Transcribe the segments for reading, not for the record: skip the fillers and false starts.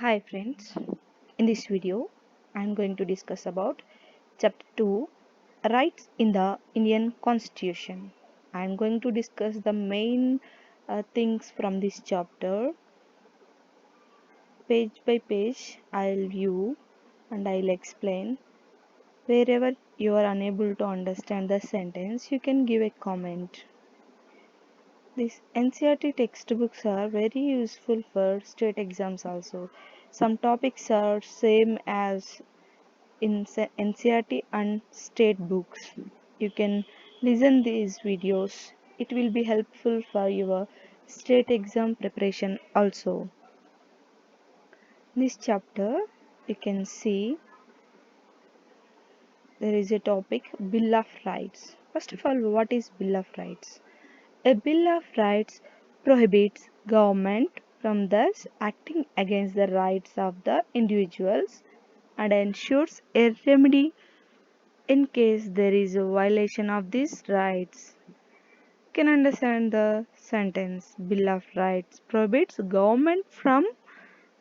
Hi friends, in this video I am going to discuss about chapter 2 rights in the Indian Constitution. I am going to discuss the main things from this chapter page by page. I'll view and I'll explain. Wherever you are unable to understand the sentence, you can give a comment. These NCERT textbooks are very useful for state exams also. Some topics are same as in NCERT and state books. You can listen these videos. It will be helpful for your state exam preparation also. In this chapter, you can see there is a topic Bill of Rights. First of all, what is Bill of Rights? A Bill of Rights prohibits government from thus acting against the rights of the individuals and ensures a remedy in case there is a violation of these rights. You can understand the sentence Bill of Rights prohibits government from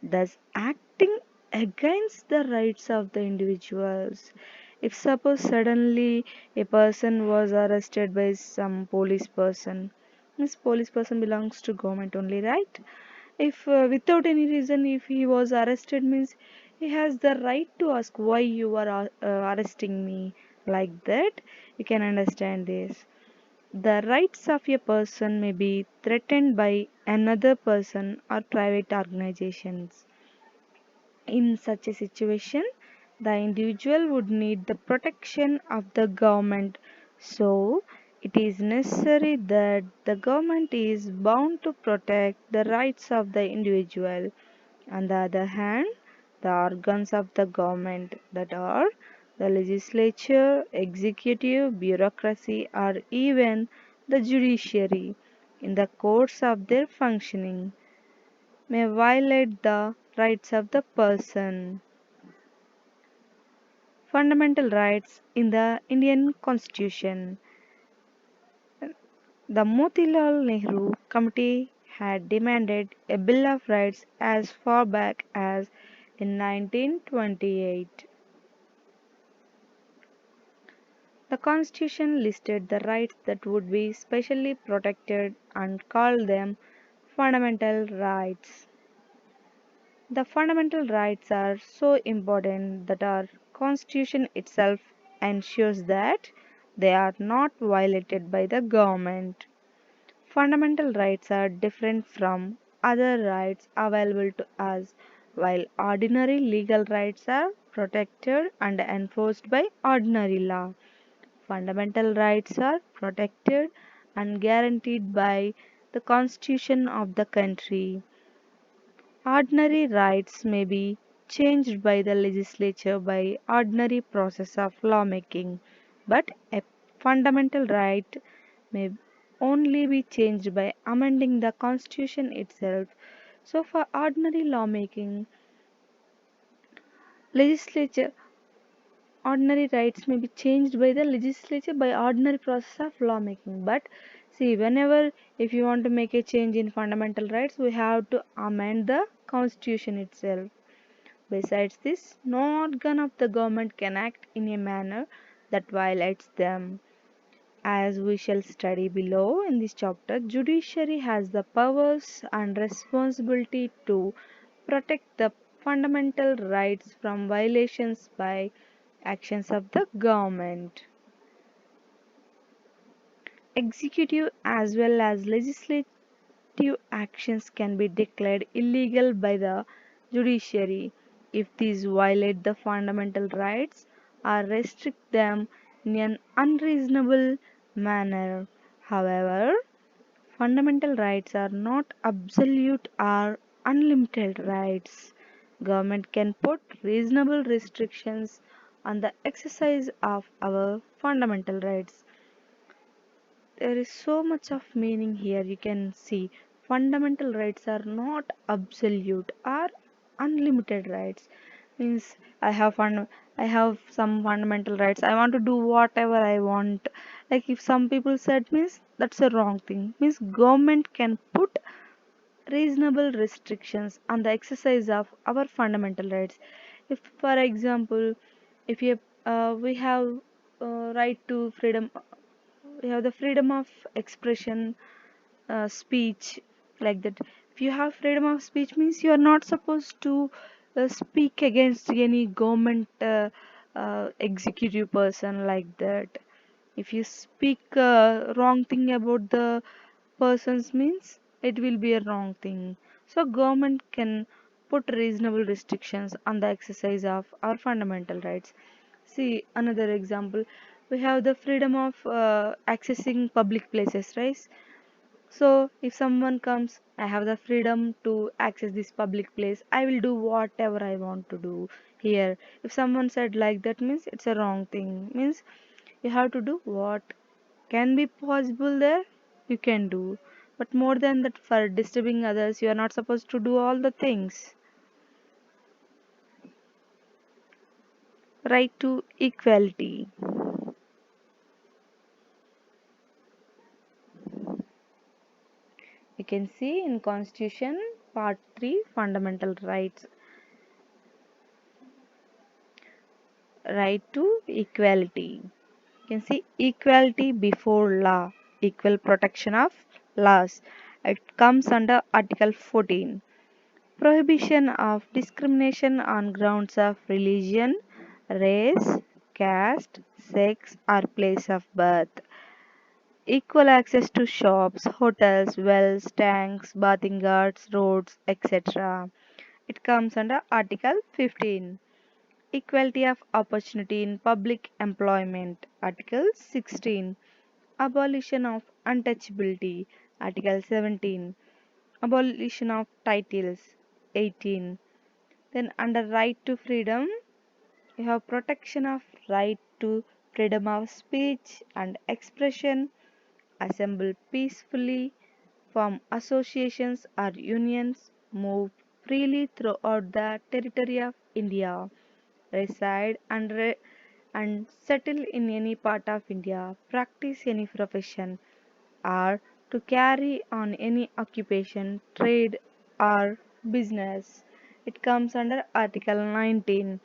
thus acting against the rights of the individuals. If suppose suddenly a person was arrested by some police person, this police person belongs to government only, right? If without any reason if he was arrested means he has the right to ask why you are arresting me, like that you can understand this. The rights of a person may be threatened by another person or private organizations. In such a situation, the individual would need the protection of the government. So, it is necessary that the government is bound to protect the rights of the individual. On the other hand, the organs of the government, that are the legislature, executive, bureaucracy, or even the judiciary, in the course of their functioning, may violate the rights of the person. Fundamental rights in the Indian Constitution. The Motilal Nehru Committee had demanded a Bill of Rights as far back as in 1928. The Constitution listed the rights that would be specially protected and called them fundamental rights. The fundamental rights are so important that our Constitution itself ensures that they are not violated by the government. Fundamental rights are different from other rights available to us, while ordinary legal rights are protected and enforced by ordinary law. Fundamental rights are protected and guaranteed by the Constitution of the country. Ordinary rights may be changed by the legislature by ordinary process of lawmaking, but a fundamental right may only be changed by amending the constitution itself. So for ordinary lawmaking, legislature ordinary rights may be changed by the legislature by ordinary process of lawmaking. But see, whenever if you want to make a change in fundamental rights, we have to amend the constitution itself. Besides this, no organ of the government can act in a manner that violates them. As we shall study below in this chapter, judiciary has the powers and responsibility to protect the fundamental rights from violations by actions of the government. Executive as well as legislative actions can be declared illegal by the judiciary if these violate the fundamental rights or restrict them in an unreasonable manner. However, fundamental rights are not absolute or unlimited rights. Government can put reasonable restrictions on the exercise of our fundamental rights. There is so much of meaning here. You can see fundamental rights are not absolute or unlimited rights. Means I have some fundamental rights. I want to do whatever I want. Like if some people said means that's a wrong thing. Means government can put reasonable restrictions on the exercise of our fundamental rights. If, for example, if you we have right to freedom, we have the freedom of expression, speech, like that. If you have freedom of speech, means you are not supposed to speak against any government executive person, like that. If you speak wrong thing about the persons, means it will be a wrong thing. So government can put reasonable restrictions on the exercise of our fundamental rights. See another example, we have the freedom of accessing public places, right? So if someone comes, I have the freedom to access this public place. I will do whatever I want to do here. If someone said like that, means it's a wrong thing. Means you have to do what can be possible there, you can do. But more than that, for disturbing others, you are not supposed to do all the things. Right to equality. You can see in Constitution Part 3 Fundamental Rights. Right to equality. You can see equality before law, equal protection of laws. It comes under Article 14. Prohibition of discrimination on grounds of religion, race, caste, sex, or place of birth. Equal access to shops, hotels, wells, tanks, bathing ghats, roads, etc. It comes under Article 15. Equality of opportunity in public employment. Article 16. Abolition of untouchability. Article 17. Abolition of titles. 18. Then under right to freedom, you have protection of right to freedom of speech and expression, assemble peacefully, form associations or unions, move freely throughout the territory of India, reside and settle in any part of India, practice any profession, or to carry on any occupation, trade, or business. It comes under Article 19.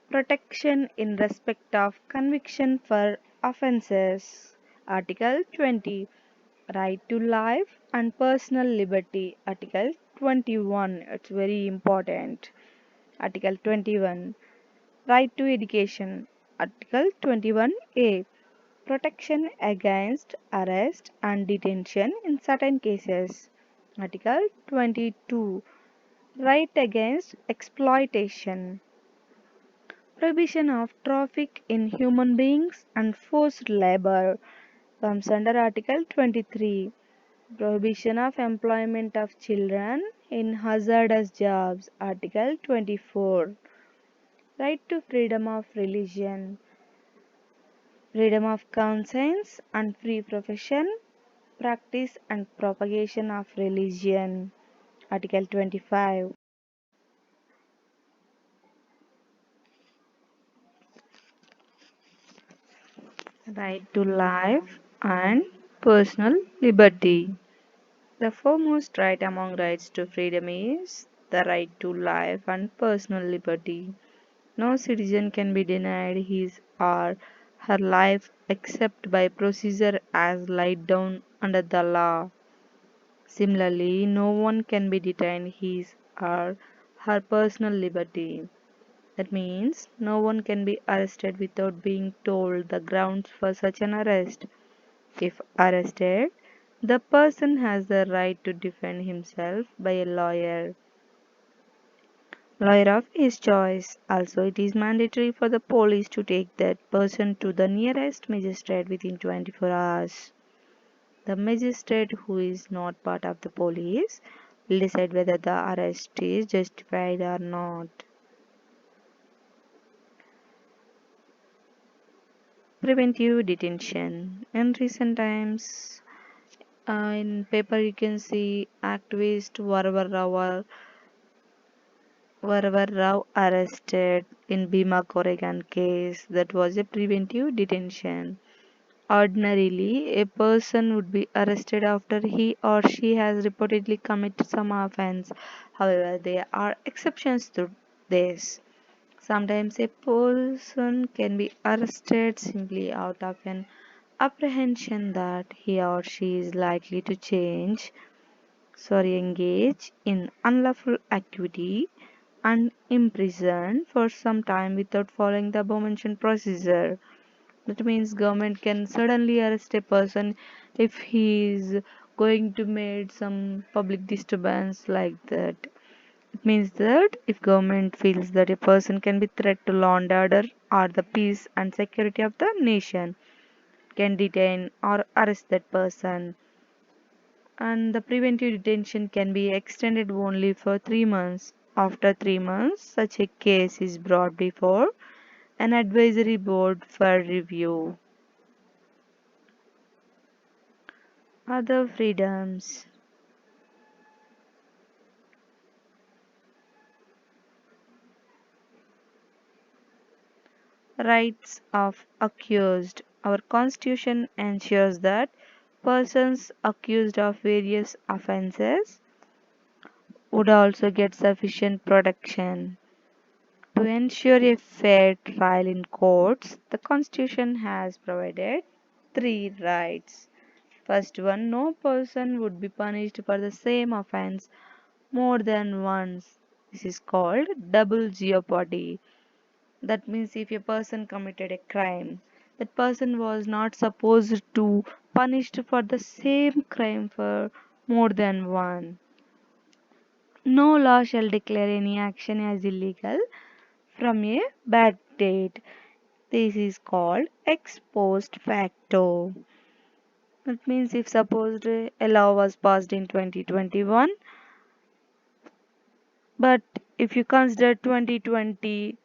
Protection in respect of conviction for offences. Article 20. Right to life and personal liberty. Article 21. It's very important. Article 21. Right to education. Article 21A. Protection against arrest and detention in certain cases. Article 22. Right against exploitation. Prohibition of traffic in human beings and forced labor comes under Article 23. Prohibition of employment of children in hazardous jobs. Article 24. Right to freedom of religion, freedom of conscience and free profession, practice and propagation of religion. Article 25. Right to life and personal liberty. The foremost right among rights to freedom is the right to life and personal liberty. No citizen can be denied his or her life except by procedure as laid down under the law. Similarly, no one can be detained his or her personal liberty. That means no one can be arrested without being told the grounds for such an arrest. If arrested, the person has the right to defend himself by a lawyer of his choice. Also, it is mandatory for the police to take that person to the nearest magistrate within 24 hours. The magistrate, who is not part of the police, will decide whether the arrest is justified or not. Preventive detention. In recent times, in paper you can see activist Varavar Rao arrested in Bhima Koregan case. That was a preventive detention. Ordinarily, a person would be arrested after he or she has reportedly committed some offense. However, there are exceptions to this. Sometimes a person can be arrested simply out of an apprehension that he or she is likely to engage in unlawful activity and imprisoned for some time without following the above-mentioned procedure. That means government can suddenly arrest a person if he is going to make some public disturbance like that. It means that if government feels that a person can be threat to law and order or the peace and security of the nation, can detain or arrest that person. And the preventive detention can be extended only for 3 months. After 3 months, such a case is brought before an advisory board for review. Other freedoms. Rights of accused. Our constitution ensures that persons accused of various offences would also get sufficient protection. To ensure a fair trial in courts, the Constitution has provided three rights. First one, no person would be punished for the same offense more than once. This is called double jeopardy. That means if a person committed a crime, that person was not supposed to punished for the same crime for more than one. No law shall declare any action as illegal from a bad date. This is called ex post facto. That means if supposed a law was passed in 2021, but if you consider 2020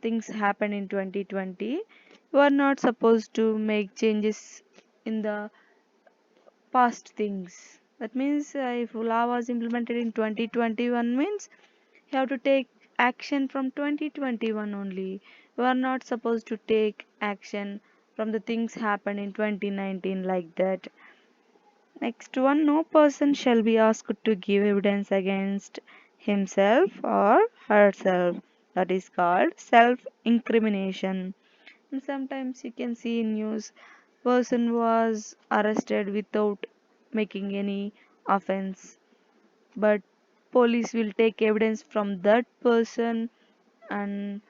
things happen in 2020, you are not supposed to make changes in the past things. That means if law was implemented in 2021 means you have to take action from 2021 only. You are not supposed to take action from the things happened in 2019 like that. Next one, no person shall be asked to give evidence against himself or herself. That is called self-incrimination. And sometimes you can see in news, person was arrested without making any offense, but police will take evidence from that person and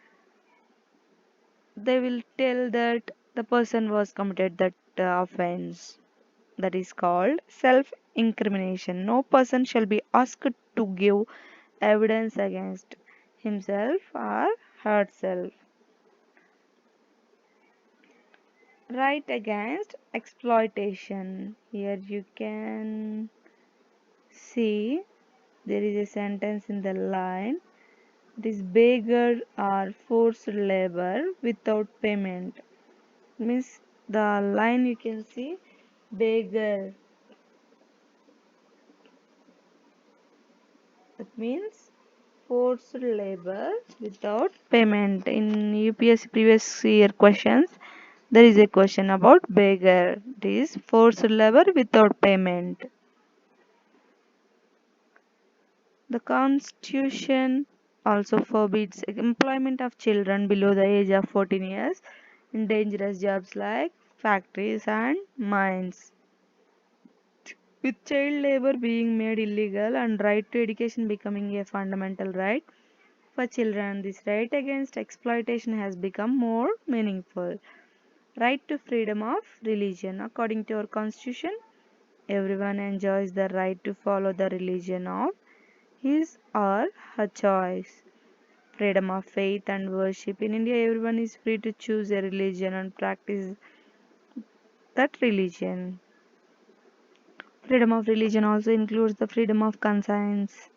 they will tell that the person was committed that offense. That is called self incrimination. No person shall be asked to give evidence against himself or herself. Right against exploitation. Here you can see there is a sentence in the line. This beggar or forced labor without payment. Means the line you can see beggar. That means forced labor without payment. In UPSC previous year questions, there is a question about beggar. It is forced labor without payment. The Constitution also forbids employment of children below the age of 14 years in dangerous jobs like factories and mines. With child labor being made illegal and right to education becoming a fundamental right for children, this right against exploitation has become more meaningful. Right to freedom of religion. According to our constitution, everyone enjoys the right to follow the religion of his or her choice. Freedom of faith and worship. In India, everyone is free to choose a religion and practice that religion. Freedom of religion also includes the freedom of conscience.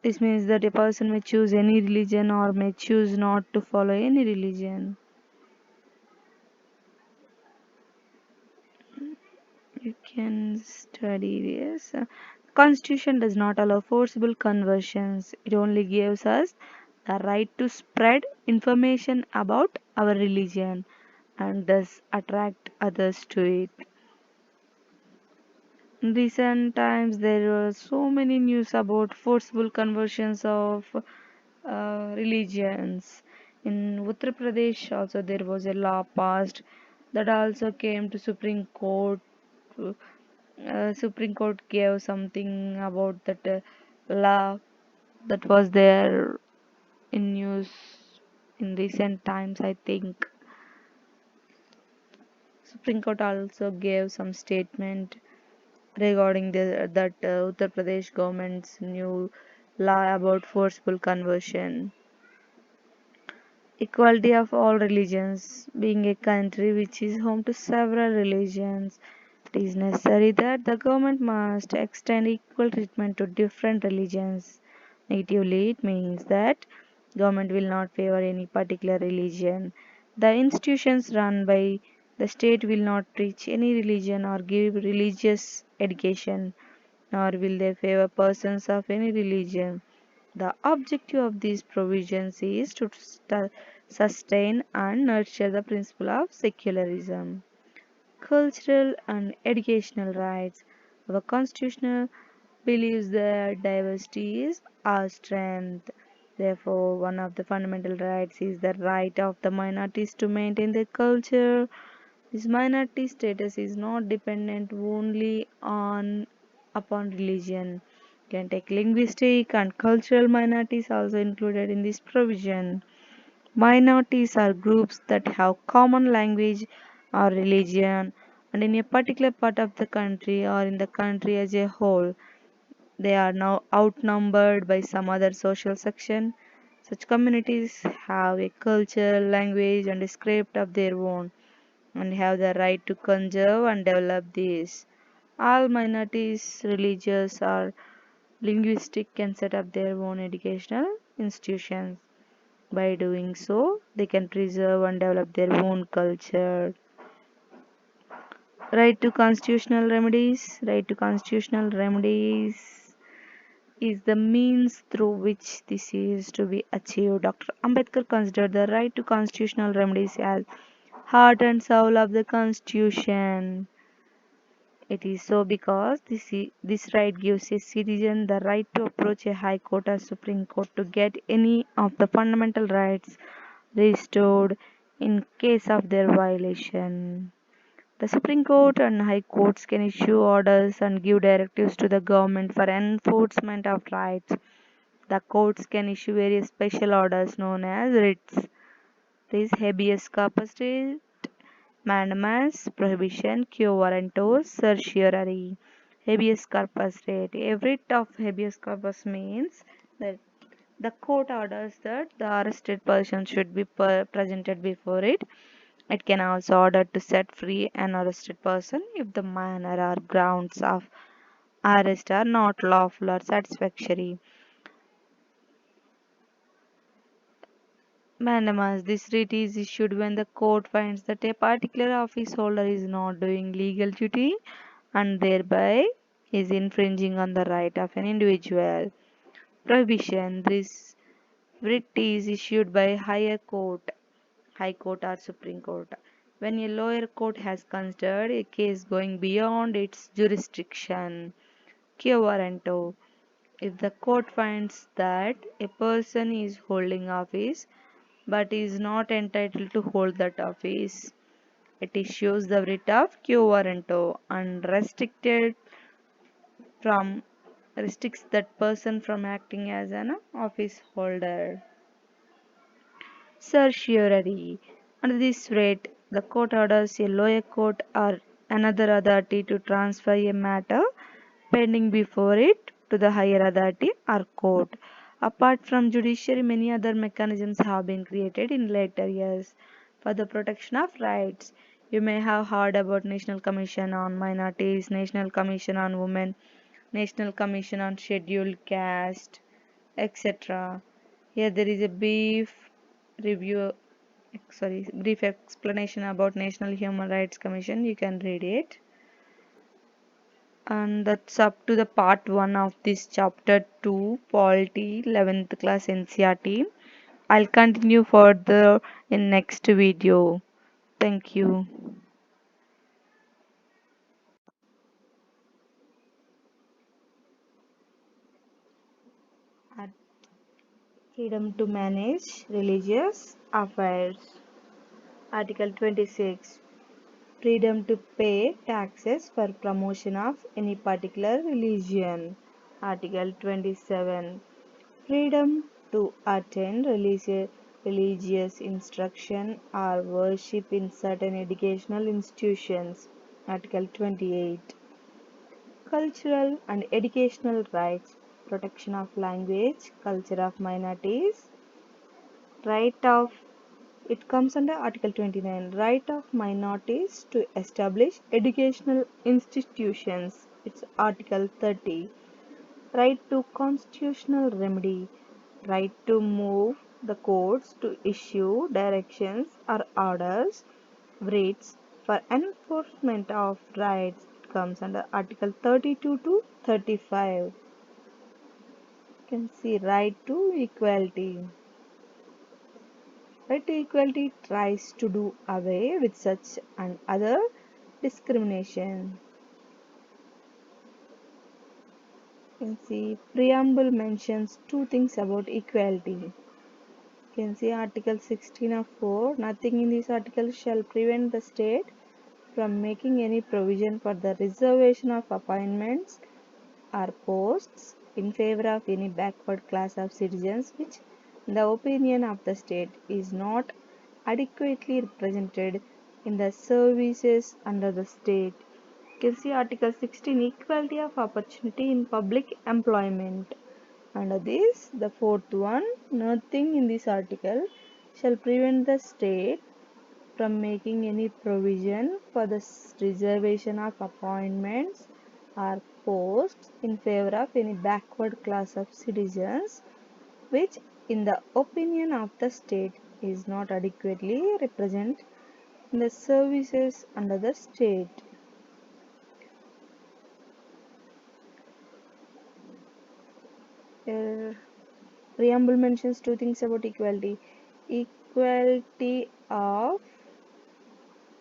This means that a person may choose any religion or may choose not to follow any religion. You can study this. Constitution does not allow forcible conversions. It only gives us the right to spread information about our religion and thus attract others to it. In recent times, there were so many news about forcible conversions of religions. In Uttar Pradesh, also there was a law passed that also came to Supreme Court. Supreme Court gave something about that law that was there in news in recent times. I think Supreme Court also gave some statement regarding that Uttar Pradesh government's new law about forcible conversion. Equality of all religions. Being a country which is home to several religions, it is necessary that the government must extend equal treatment to different religions. Negatively, it means that government will not favor any particular religion. The institutions run by the state will not preach any religion or give religious education, nor will they favor persons of any religion. The objective of these provisions is to sustain and nurture the principle of secularism. Cultural and educational rights. Our constitution believes that diversity is our strength. Therefore, one of the fundamental rights is the right of the minorities to maintain their culture. This minority status is not dependent only on upon religion. You can take linguistic and cultural minorities also included in this provision. Minorities are groups that have common language or religion and in a particular part of the country or in the country as a whole. They are now outnumbered by some other social section. Such communities have a culture, language, and a script of their own and have the right to conserve and develop these. All minorities, religious or linguistic, can set up their own educational institutions. By doing so, they can preserve and develop their own culture. Right to constitutional remedies. Right to constitutional remedies is the means through which this is to be achieved. Dr. Ambedkar considered the right to constitutional remedies as heart and soul of the constitution. It is so because this right gives a citizen the right to approach a high court or supreme court to get any of the fundamental rights restored in case of their violation. The Supreme Court and High Courts can issue orders and give directives to the government for enforcement of rights. The courts can issue various special orders known as writs. These habeas corpus writ, mandamus, prohibition, quo warranto, certiorari. Habeas corpus writ. A writ of habeas corpus means that the court orders that the arrested person should be presented before it. It can also order to set free an arrested person if the manner or grounds of arrest are not lawful or satisfactory. Mandamus. This writ is issued when the court finds that a particular office holder is not doing legal duty and thereby is infringing on the right of an individual. Prohibition. This writ is issued by high court or supreme court. When a lower court has considered a case going beyond its jurisdiction. Quo warranto. If the court finds that a person is holding office but is not entitled to hold that office, it issues the writ of quo warranto and from restricts that person from acting as an office holder. Certiorari. Under this writ, the court orders a lower court or another authority to transfer a matter pending before it to the higher authority or court. Apart from judiciary, many other mechanisms have been created in later years for the protection of rights. You may have heard about National Commission on Minorities, National Commission on Women, National Commission on Scheduled Caste, etc. Here there is a review, brief explanation about National Human Rights Commission. You can read it. And that's up to the part 1 of this chapter 2 polity 11th class NCRT. I'll continue further in next video. Thank you. At freedom to manage religious affairs. Article 26. Freedom to pay taxes for promotion of any particular religion. Article 27. Freedom to attend religious instruction or worship in certain educational institutions. Article 28. Cultural and educational rights, protection of language, culture of minorities, right of it comes under Article 29, right of minorities to establish educational institutions. It's Article 30, right to constitutional remedy, right to move the courts to issue directions or orders, writs for enforcement of rights. It comes under Article 32 to 35. You can see right to equality. Right to equality tries to do away with such and other discrimination. You can see preamble mentions two things about equality. You can see Article 16 of 4. Nothing in this article shall prevent the state from making any provision for the reservation of appointments or posts in favor of any backward class of citizens which, in the opinion of the state, is not adequately represented in the services under the state. You can see Article 16, equality of opportunity in public employment. Under this, the fourth one, nothing in this article shall prevent the state from making any provision for the reservation of appointments or posts in favor of any backward class of citizens which, in the opinion of the state, is not adequately represented in the services under the state. Preamble mentions two things about equality: equality of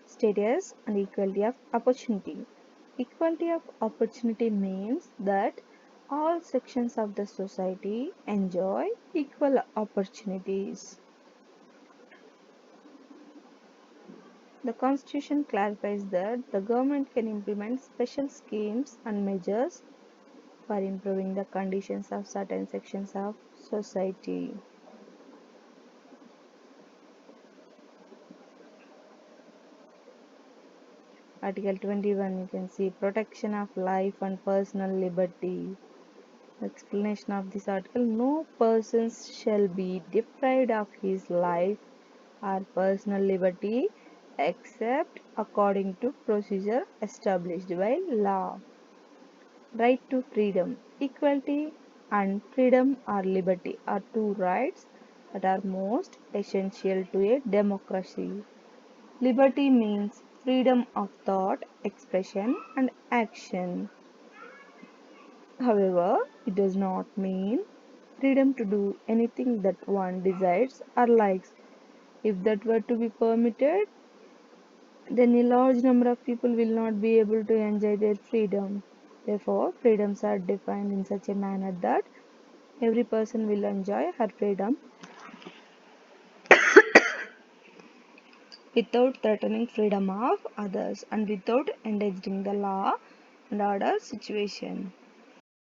status and equality of opportunity. Equality of opportunity means that all sections of the society enjoy equal opportunities. The Constitution clarifies that the government can implement special schemes and measures for improving the conditions of certain sections of society. Article 21, you can see protection of life and personal liberty. Explanation of this article: no person shall be deprived of his life or personal liberty except according to procedure established by law. Right to freedom. Equality and freedom or liberty are two rights that are most essential to a democracy. Liberty means freedom of thought, expression, and action. However, it does not mean freedom to do anything that one desires or likes. If that were to be permitted, then a large number of people will not be able to enjoy their freedom. Therefore, freedoms are defined in such a manner that every person will enjoy her freedom without threatening freedom of others and without endangering the law and order situation.